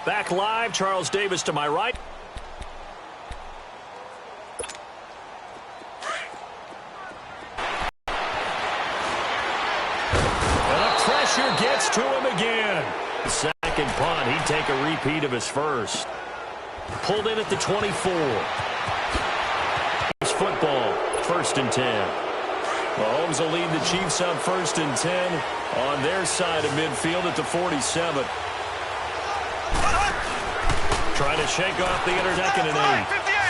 Back live, Charles Davis to my right. And the pressure gets to him again. Second punt, he'd take a repeat of his first. Pulled in at the 24. It's football, 1st and 10. Mahomes will lead the Chiefs up 1st and 10 on their side of midfield at the 47. Trying to shake off the second and 8.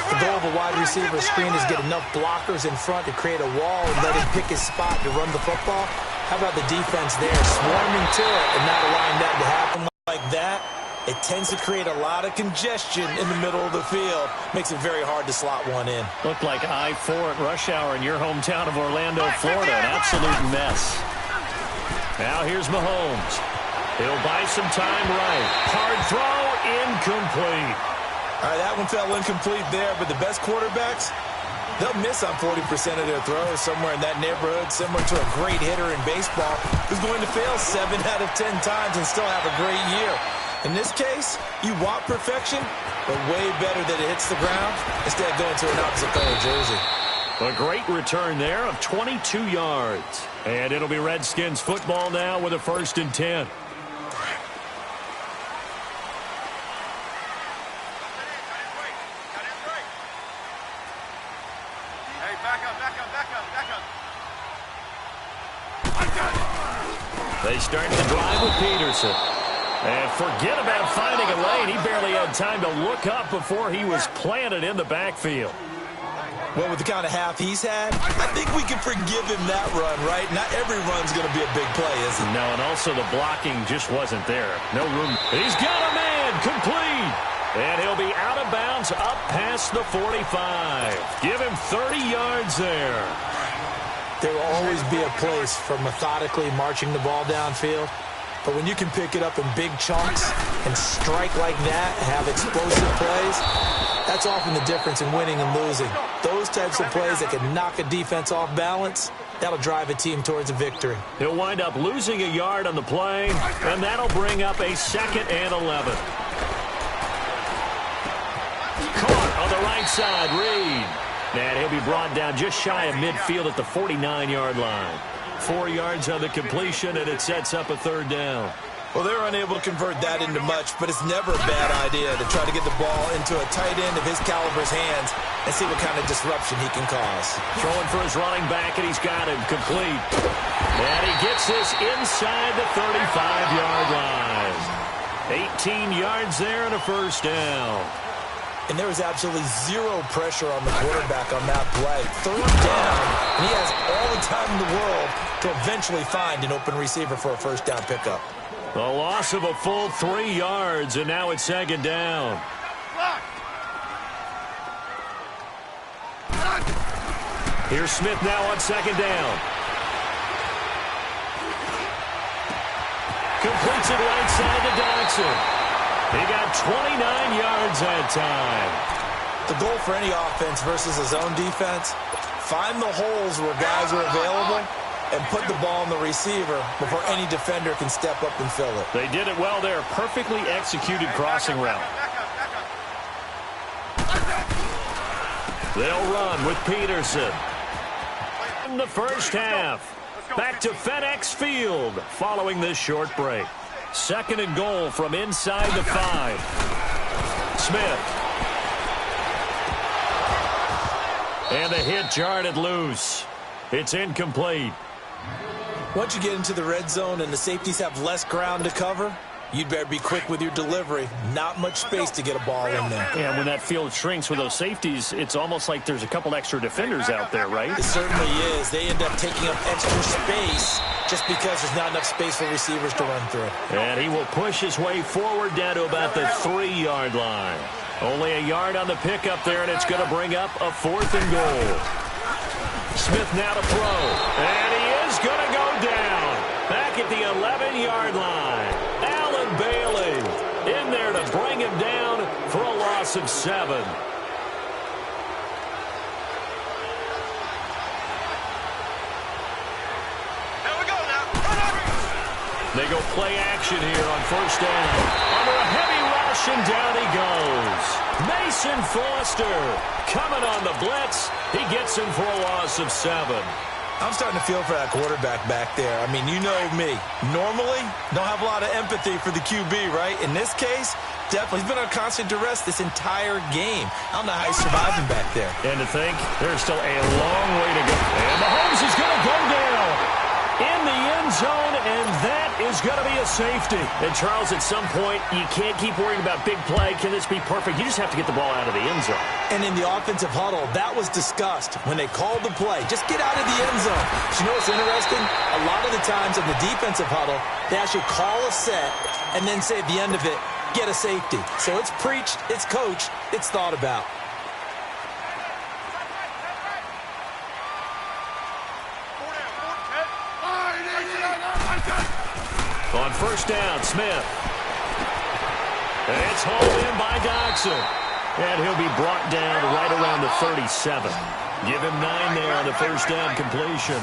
The goal of a wide receiver screen is get enough blockers in front to create a wall and let him pick his spot to run the football. How about the defense there, swarming to it and not allowing that to happen like that? It tends to create a lot of congestion in the middle of the field. Makes it very hard to slot one in. Looked like I-4 at rush hour in your hometown of Orlando, Florida. An absolute mess. Now here's Mahomes. He'll buy some time right. Hard throw, incomplete. All right, that one fell incomplete there, but the best quarterbacks, they'll miss on 40% of their throws, somewhere in that neighborhood, similar to a great hitter in baseball who's going to fail 7 out of 10 times and still have a great year. In this case, you want perfection, but way better that it hits the ground instead of going to an opposite color jersey. A great return there of 22 yards. And it'll be Redskins football now with a 1st and 10. They start the drive with Peterson. And forget about finding a lane. He barely had time to look up before he was planted in the backfield. Well, with the kind of half he's had, I think we can forgive him that run, right? Not every run's going to be a big play, is it? No, and also the blocking just wasn't there. No room. He's got a man complete. And he'll be out of bounds up past the 45. Give him 30 yards there. There will always be a place for methodically marching the ball downfield. But when you can pick it up in big chunks and strike like that, have explosive plays, that's often the difference in winning and losing. Those types of plays that can knock a defense off balance, that'll drive a team towards a victory. He'll wind up losing a yard on the play, and that'll bring up a 2nd and 11. Caught on the right side, Reed. And he'll be brought down just shy of midfield at the 49-yard line. 4 yards on the completion, and it sets up a 3rd down. Well, they're unable to convert that into much, but it's never a bad idea to try to get the ball into a tight end of his caliber's hands and see what kind of disruption he can cause. Throwing for his running back, and he's got him complete. And he gets this inside the 35-yard line. 18 yards there and a 1st down. And there was absolutely zero pressure on the quarterback on that play. 3rd down, and he has all the time in the world to eventually find an open receiver for a 1st down pickup. A loss of a full 3 yards, and now it's 2nd down. Here's Smith now on 2nd down. Completes it right side to Dodson. He got 29 yards that time. The goal for any offense versus a zone defense, find the holes where guys are available and put the ball on the receiver before any defender can step up and fill it. They did it well there. Perfectly executed crossing route. They'll run with Peterson. In the 1st half, back to FedEx Field following this short break. 2nd and goal from inside the 5. Smith. And the hit jarred it loose. It's incomplete. Once you get into the red zone and the safeties have less ground to cover, you'd better be quick with your delivery. Not much space to get a ball in there. Yeah, when that field shrinks with those safeties, it's almost like there's a couple extra defenders out there, right? It certainly is. They end up taking up extra space just because there's not enough space for receivers to run through. And he will push his way forward down to about the 3-yard line. Only a yard on the pickup there, and it's going to bring up a 4th and goal. Smith now to throw. And he is going to go down. Back at the 11-yard line. Allen Bailey in there to bring him down for a loss of 7. They go play action here on first down. Under a heavy rush, and down he goes. Mason Foster coming on the blitz. He gets him for a loss of 7. I'm starting to feel for that quarterback back there. I mean, you know me. Normally, don't have a lot of empathy for the QB, right? In this case, definitely. He's been on constant duress this entire game. I don't know how he's surviving back there. And to think, there's still a long way to go. And Mahomes is going to go down in the end zone, and that is going to be a safety. And, Charles, at some point, you can't keep worrying about big play. Can this be perfect? You just have to get the ball out of the end zone. And in the offensive huddle, that was discussed when they called the play. Just get out of the end zone. But you know what's interesting? A lot of the times in the defensive huddle, they actually call a set and then say at the end of it, get a safety. So it's preached, it's coached, it's thought about. On first down, Smith. And it's hauled in by Dodson. And he'll be brought down right around the 37. Give him 9 there on the first down completion.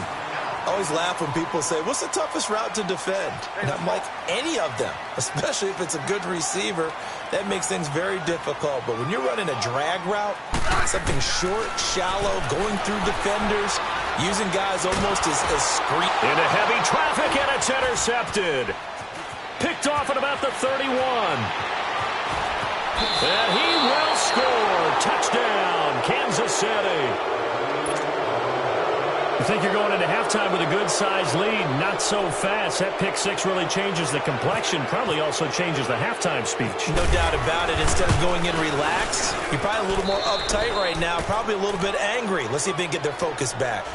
I always laugh when people say, what's the toughest route to defend? And I'm like, any of them, especially if it's a good receiver. That makes things very difficult. But when you're running a drag route, something short, shallow, going through defenders, using guys almost as screen. Into heavy traffic, and it's intercepted. Picked off at about the 31. And he will score. Touchdown, Kansas City. You think you're going into halftime with a good-sized lead. Not so fast. That pick six really changes the complexion. Probably also changes the halftime speech. No doubt about it. Instead of going in relaxed, you're probably a little more uptight right now. Probably a little bit angry. Let's see if they can get their focus back.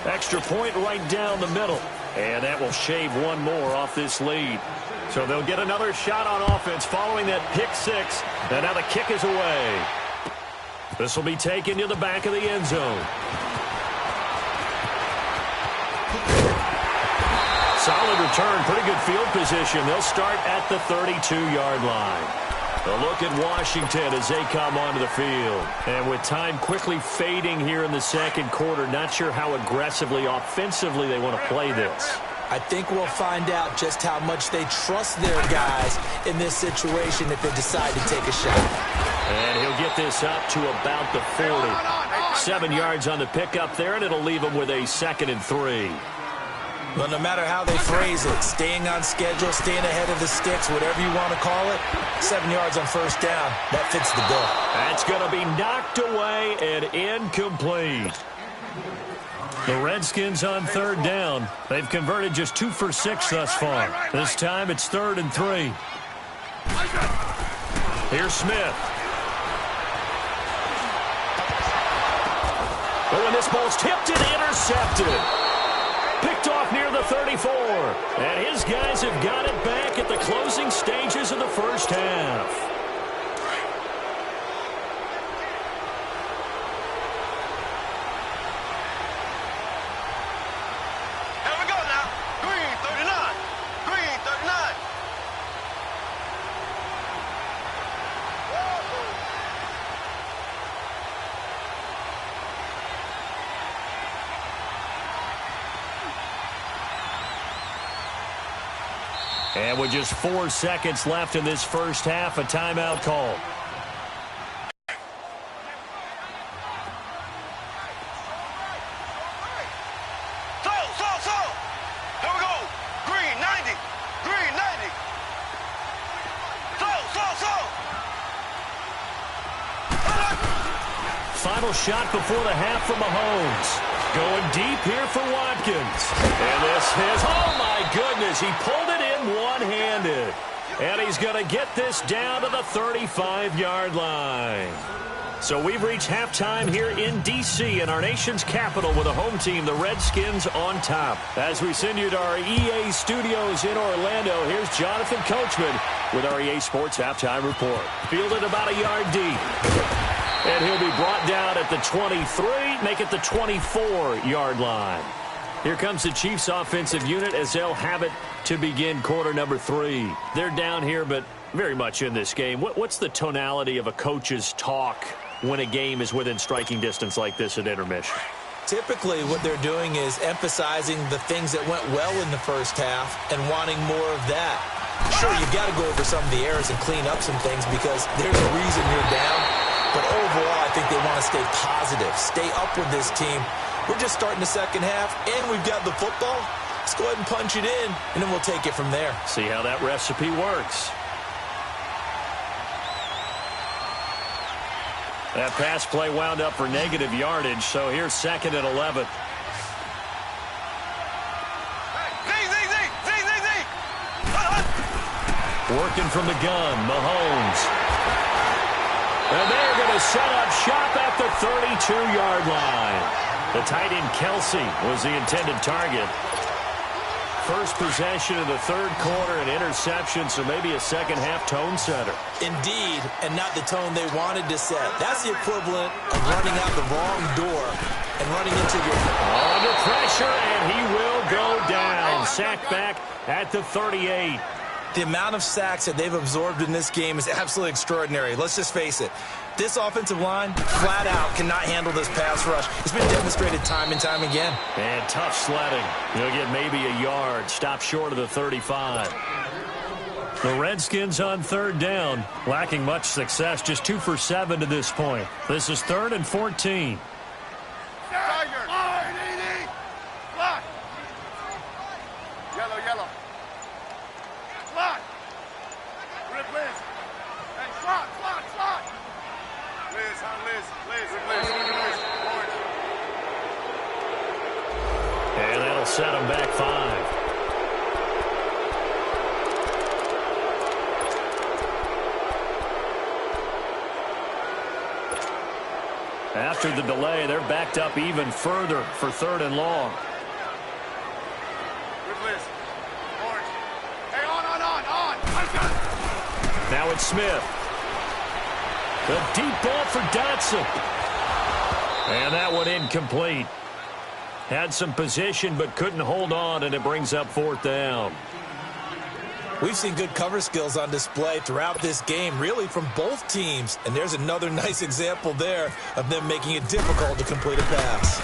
Extra point right down the middle. And that will shave one more off this lead. So they'll get another shot on offense following that pick six. And now the kick is away. This will be taken to the back of the end zone. Solid return, pretty good field position. They'll start at the 32-yard line. A look at Washington as they come onto the field. And with time quickly fading here in the second quarter, not sure how aggressively, offensively they want to play this. I think we'll find out just how much they trust their guys in this situation if they decide to take a shot. And he'll get this up to about the 40. 7 yards on the pickup there, and it'll leave him with a 2nd and 3. Well, no matter how they phrase it, staying on schedule, staying ahead of the sticks, whatever you want to call it, 7 yards on first down, that fits the bill. That's going to be knocked away and incomplete. The Redskins on 3rd down. They've converted just 2 for 6 thus far. This time it's 3rd and 3. Here's Smith. Oh, and this ball's tipped and intercepted. Picked off near the 34. And his guys have got it back at the closing stages of the first half. Here we go now. Green 39. Green 39. And with just 4 seconds left in this first half, a timeout call. Slow. Here we go. Green 90. Green 90. Slow. Final shot before the half from Mahomes. Going deep here for Watkins. And this is, oh my goodness, he pulled it in one-handed. And he's going to get this down to the 35-yard line. So we've reached halftime here in D.C. in our nation's capital with a home team, the Redskins, on top. As we send you to our EA studios in Orlando, here's Jonathan Coachman with our EA Sports Halftime Report. Fielded about a yard deep. And he'll be brought down at the 23, make it the 24-yard line. Here comes the Chiefs offensive unit as they'll have it to begin quarter number 3. They're down here, but very much in this game. What's the tonality of a coach's talk when a game is within striking distance like this at intermission? Typically, what they're doing is emphasizing the things that went well in the first half and wanting more of that. Sure, you've got to go over some of the errors and clean up some things because there's a reason you're down. But overall, I think they want to stay positive, stay up with this team. We're just starting the second half, and we've got the football. Let's go ahead and punch it in, and then we'll take it from there. See how that recipe works. That pass play wound up for negative yardage, so here's 2nd and 11. Working from the gun, Mahomes. And they're going to set up shop at the 32-yard line. The tight end Kelsey was the intended target. First possession of the third quarter, an interception, so maybe a second-half tone setter. Indeed, and not the tone they wanted to set. That's the equivalent of running out the wrong door and running into your... Under pressure, and he will go down. Sacked back at the 38. The amount of sacks that they've absorbed in this game is absolutely extraordinary. Let's just face it. This offensive line, flat out, cannot handle this pass rush. It's been demonstrated time and time again. And tough sledding. He'll get maybe a yard. Stop short of the 35. The Redskins on 3rd down. Lacking much success. Just 2 for 7 to this point. This is 3rd and 14. Yellow. Slot. Liz. Hey, slot. Liz. Orange. And that'll set him back 5. After the delay, they're backed up even further for 3rd and long. Now it's Smith. The deep ball for Dotson. And that one incomplete. Had some position but couldn't hold on, and it brings up 4th down. We've seen good cover skills on display throughout this game, really from both teams. And there's another nice example there of them making it difficult to complete a pass.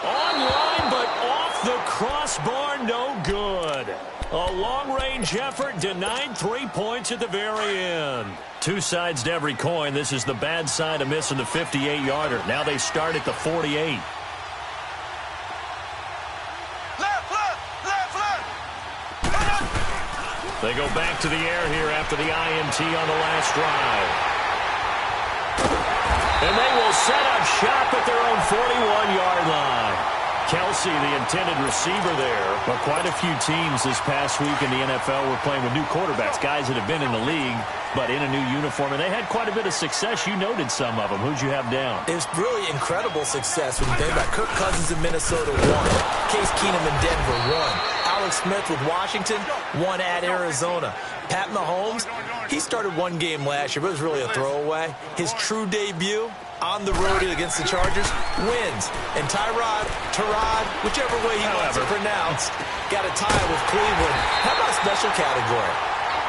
Online, but off the crossbar, no good. A long-range effort denied 3 points at the very end. Two sides to every coin. This is the bad side of missing the 58-yarder. Now they start at the 48. They go back to the air here after the INT on the last drive. And they will set up shop at their own 41-yard line. Kelsey, the intended receiver there. But quite a few teams this past week in the NFL were playing with new quarterbacks, guys that have been in the league, but in a new uniform. And they had quite a bit of success. You noted some of them. Who'd you have down? It was really incredible success when you think about Kirk Cousins in Minnesota, 1. Case Keenum in Denver, 1. Alex Smith with Washington, 1 at Arizona. Pat Mahomes, he started one game last year, but it was really a throwaway. His true debut on the road against the Chargers, wins. And Tyrod, whichever way he wants it pronounced, got a tie with Cleveland. How about a special category?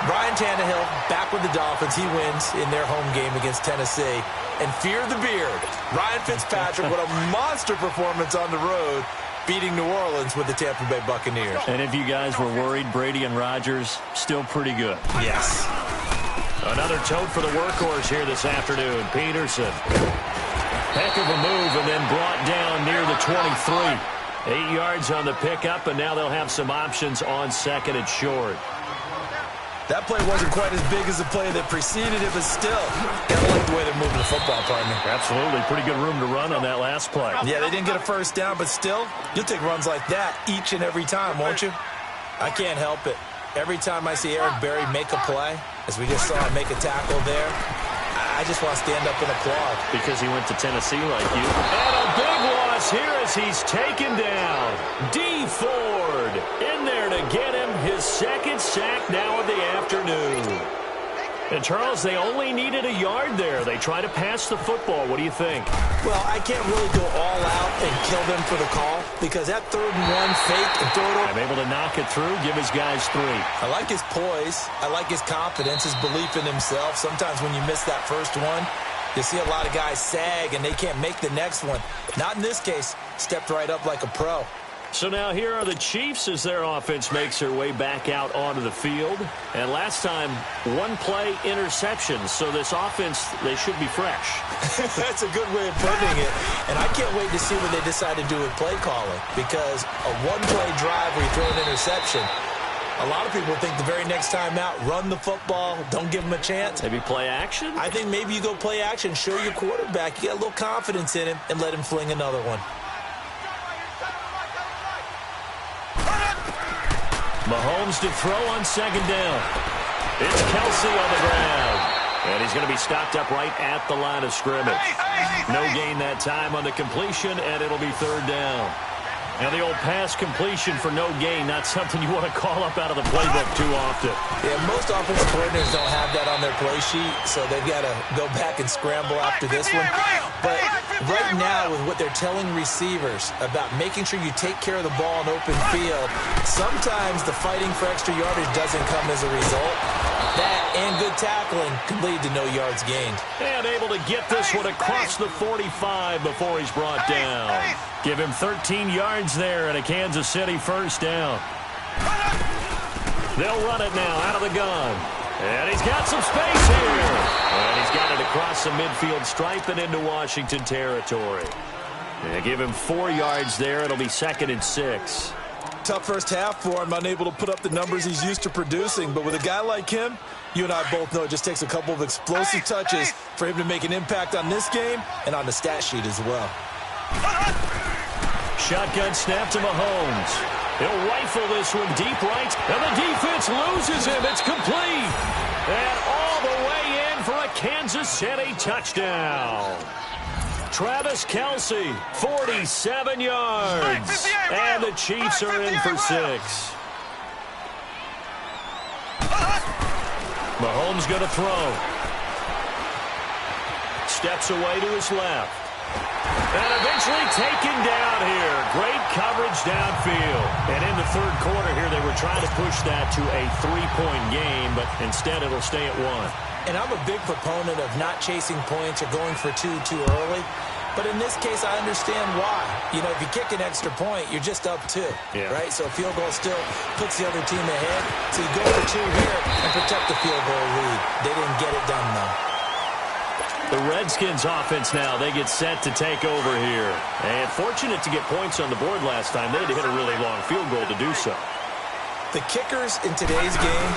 Ryan Tannehill back with the Dolphins. He wins in their home game against Tennessee. And fear the beard, Ryan Fitzpatrick, what a monster performance on the road, beating New Orleans with the Tampa Bay Buccaneers. And if you guys were worried, Brady and Rodgers, still pretty good. Yes. Another tote for the workhorse here this afternoon. Peterson. Heck of a move and then brought down near the 23. 8 yards on the pickup, and now they'll have some options on 2nd and short. That play wasn't quite as big as the play that preceded it, but still, gotta like the way they're moving the football, partner. Absolutely. Pretty good room to run on that last play. Yeah, they didn't get a first down, but still, you'll take runs like that each and every time, won't you? I can't help it. Every time I see Eric Berry make a play, as we just saw him make a tackle there, I just want to stand up and applaud. Because he went to Tennessee like you. And a big loss here as he's taken down. D. Ford in there to get him his 2nd sack now of the afternoon. And, Charles, they only needed a yard there. They try to pass the football. What do you think? Well, I can't really go all out and kill them for the call because that 3rd and 1 fake and throw it over. I'm able to knock it through, give his guys 3. I like his poise. I like his confidence, his belief in himself. Sometimes when you miss that first one, You see a lot of guys sag, and they can't make the next one. Not in this case. Stepped right up like a pro. So now here are the Chiefs as their offense makes their way back out onto the field. And last time, one play interception. So this offense, they should be fresh. That's a good way of putting it. And I can't wait to see what they decide to do with play calling. Because a one-play drive where you throw an interception, a lot of people think the very next time out, run the football, don't give them a chance. Maybe play action? I think maybe you go play action, show your quarterback, you got a little confidence in him, and let him fling another one. Mahomes to throw on second down. It's Kelsey on the ground. And he's going to be stopped up right at the line of scrimmage. No gain that time on the completion, and it'll be third down. Now the old pass completion for no gain, not something you want to call up out of the playbook too often. Yeah, most offensive coordinators don't have that on their play sheet, so they've got to go back and scramble after this one. But right now, with what they're telling receivers about making sure you take care of the ball in open field, sometimes the fighting for extra yardage doesn't come as a result. That and good tackling can lead to no yards gained. And able to get this one across the 45 before he's brought down. Give him 13 yards there and a Kansas City first down. They'll run it now out of the gun. And he's got some space here. And he's got it across the midfield stripe and into Washington territory. And give him 4 yards there. It'll be 2nd and 6. Tough first half for him, unable to put up the numbers he's used to producing. But with a guy like him, you and I both know it just takes a couple of explosive touches for him to make an impact on this game and on the stat sheet as well. Shotgun snap to Mahomes. He'll rifle this one deep right, and the defense loses him. It's complete. And all the way in for a Kansas City touchdown. Travis Kelsey, 47 yards. And the Chiefs are in for 6. Mahomes going to throw. Steps away to his left. And eventually taken down here. Great coverage downfield. And in the third quarter here, they were trying to push that to a 3-point game, but instead it'll stay at 1. And I'm a big proponent of not chasing points or going for two too early. But in this case, I understand why. You know, if you kick an extra point, you're just up 2, right? So a field goal still puts the other team ahead. So you go for 2 here and protect the field goal lead. They didn't get it done, though. The Redskins offense now, they get set to take over here. And fortunate to get points on the board last time. They had to hit a really long field goal to do so. The kickers in today's game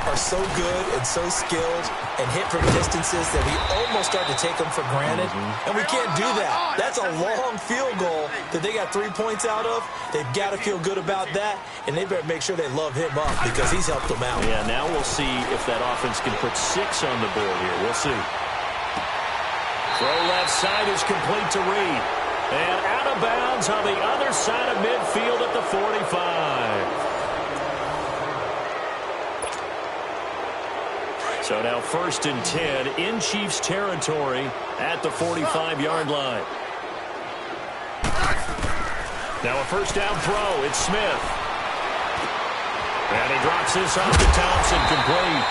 are so good and so skilled and hit from distances that we almost start to take them for granted. And we can't do that. That's a long field goal that they got 3 points out of. They've got to feel good about that, and they better make sure they love him up because he's helped them out. Yeah, now we'll see if that offense can put 6 on the board here. We'll see. Throw left side is complete to Reed. And out of bounds on the other side of midfield at the 45. So now 1st and 10 in Chiefs territory at the 45-yard line. Now a first down throw. It's Smith. And he drops this off to Thompson, complete.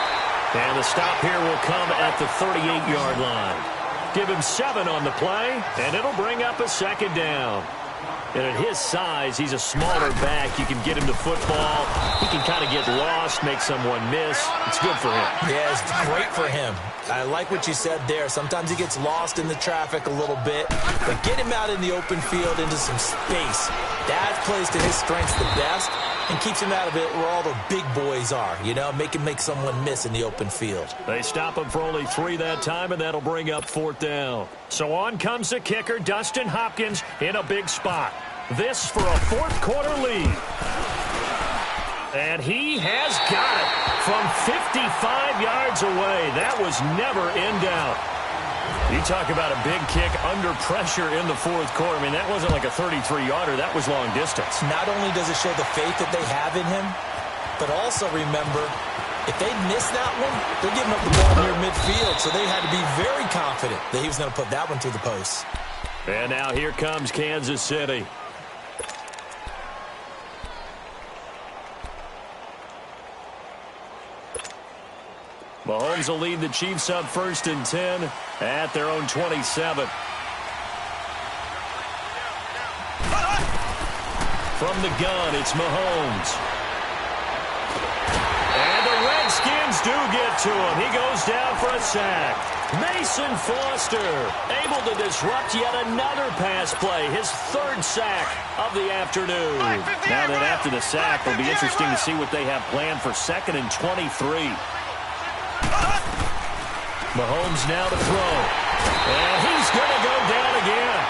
And the stop here will come at the 38-yard line. Give him 7 on the play, and it'll bring up a 2nd down. And at his size, he's a smaller back. You can get him to football. He can kind of get lost, make someone miss. It's good for him. Yeah, it's great for him. I like what you said there. Sometimes he gets lost in the traffic a little bit, but get him out in the open field into some space. That plays to his strengths the best and keeps him out of it where all the big boys are, you know, make someone miss in the open field. They stop him for only 3 that time, and that'll bring up 4th down. So on comes the kicker, Dustin Hopkins, in a big spot. This for a 4th quarter lead. And he has got it from 55 yards away. That was never in doubt. You talk about a big kick under pressure in the 4th quarter. I mean, that wasn't like a 33-yarder. That was long distance. Not only does it show the faith that they have in him, but also remember, if they miss that one, they're giving up the ball near midfield. So they had to be very confident that he was going to put that one through the post. And now here comes Kansas City. Mahomes will lead the Chiefs up 1st and 10 at their own 27. From the gun, it's Mahomes. And the Redskins do get to him. He goes down for a sack. Mason Foster able to disrupt yet another pass play, his 3rd sack of the afternoon. Now that after the sack, it'll be interesting to see what they have planned for 2nd and 23. Mahomes now to throw. And he's going to go down again.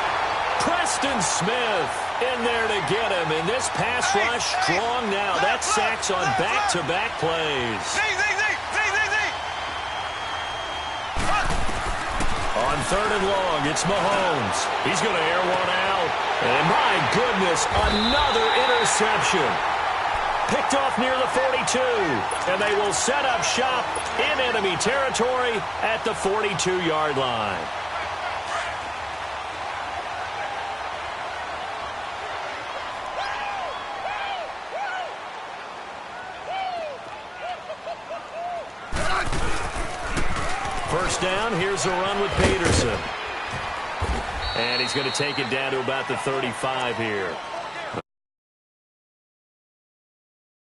Preston Smith in there to get him. And this pass rush strong now. That sacks on back-to-back plays. On 3rd and long, it's Mahomes. He's going to air one out. And my goodness, another interception. Picked off near the 42. And they will set up shop in enemy territory at the 42-yard line. First down, here's a run with Peterson. And he's going to take it down to about the 35 here.